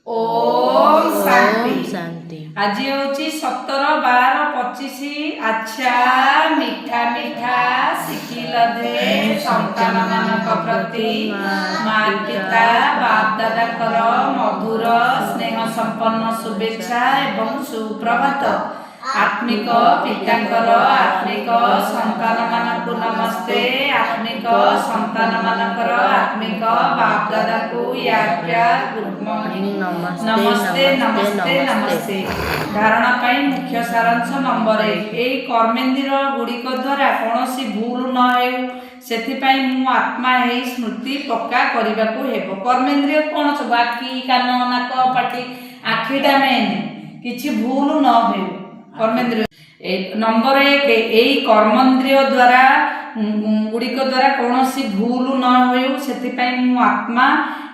ओम शांति। शांति। आज हूँ 17/12/25। अच्छा मीठा मीठा शिखिल दे संतान मानक प्रति माँ पिता बाप दादा मधुर स्नेह संपन्न शुभेच्छा एवं सुप्रभात। आत्मिक पितांकर आत्मिक संतान मानक नमस्ते। आत्मिक संतान मानकर आत्मिक बाप दादा को यार प्यार गुड मॉर्निंग नमस्ते नमस्ते नमस्ते। धारणा पाई मुख्य सारांश नंबर 1। एई कर्मेंद्रिय गुड़िक द्वारा कौन भूल न हेउ सेथिपाई मु आत्मा हे स्मृति पक्का करबाकू हेबो। कर्मेंद्रिय कौन सब आखि कान नाक पाटी आखिटा मेन किछि भूल न हेउ कर्मेंद्रिय। नंबर 1 एई कर्मेंद्रिय द्वारा गुड़िक द्वारा कौन भूल न हेउ सेथिपाई मु आत्मा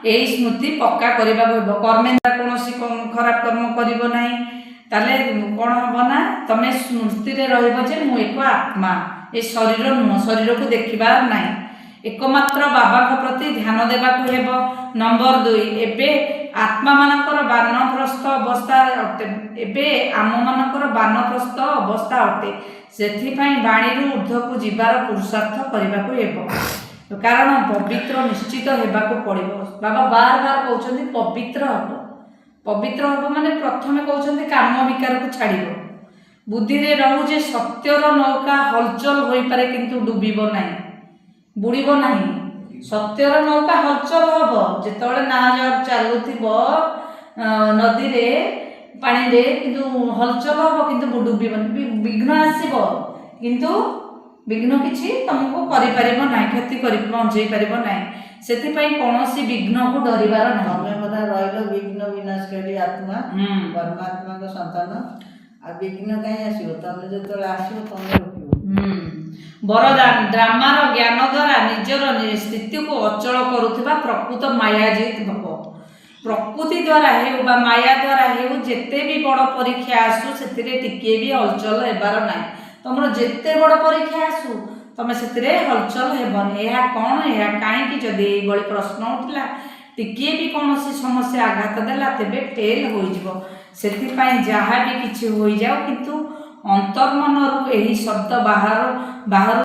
एई स्मृति पक्का करबाकू हेबो। कर्मेंद्रिय कौन खराब कर्म करिवो नाही ताले कौन हबो ना तमे स्मृति रे रहइबो जे मु एक आत्मा ए शरीर नुह शरीर को देखिबार नाही। एकमात्र बाबा को प्रति ध्यान देबाकू हेबो। नंबर 2 एबे आत्मा मानकर बानप्रस्थ अवस्था अटे। एबे आम मानकर बानप्रस्थ अवस्था अटे सेथिपाई बाणी ऊर्ध्व को जीवार पुरुषार्थ करबाकू हेबो। कारण पवित्र निश्चित हेबाकू पड़िबो। बाबा बार बार कहउछन्ती पवित्र हबो। पवित्र हबो माने प्रथमे कहउछन्ती काम विकार को छाड़िबो। बुद्धि रे रहू जे सत्यर नौका हलचल होई पारे किंतु डूबिबो नाही बुड़ीबो नाही। सत्यर नौका हलचल हबो जेतबेले नाज चालुथिबो नदी रे पानी रे किंतु हलचल हबो किंतु डूबिबो विघ्न आसीबो किंतु विघ्न किछि तुमको करि परिबो नाही क्षति करि पहुंचै परिबो नाही। सेथिपाई कोनोसी विघ्न को डरिबार नाही। तमे बता रहलो विघ्न विनाशकारी आत्मा परमात्मा को संतान आ विघ्न काई आसीबो तमे जेतले आसीबो तमे रोकिबो। वरदान ड्रामार ज्ञान द्वारा निजर स्थिति को अचल करुथिबा प्रकृत मायाजीत भव। प्रकृति द्वारा हेउ बा माया द्वारा हेउ जेते भी बड़ परीक्षा आसु सेतिरे टिके भी हलचल हेबार नाही। तमरो जेते बड़ परीक्षा आसु तमे सेतिरे हलचल हेबनी। एहा कोन एहा काहे कि जदी एई बळी प्रश्न उठला टिके भी कोनोसी समस्या आघात देला तेबे फेल होई जिवो। सेतिपाई जहा भी किछि होई जाओ किंतु अंतर्मनरु एही शब्द बाहर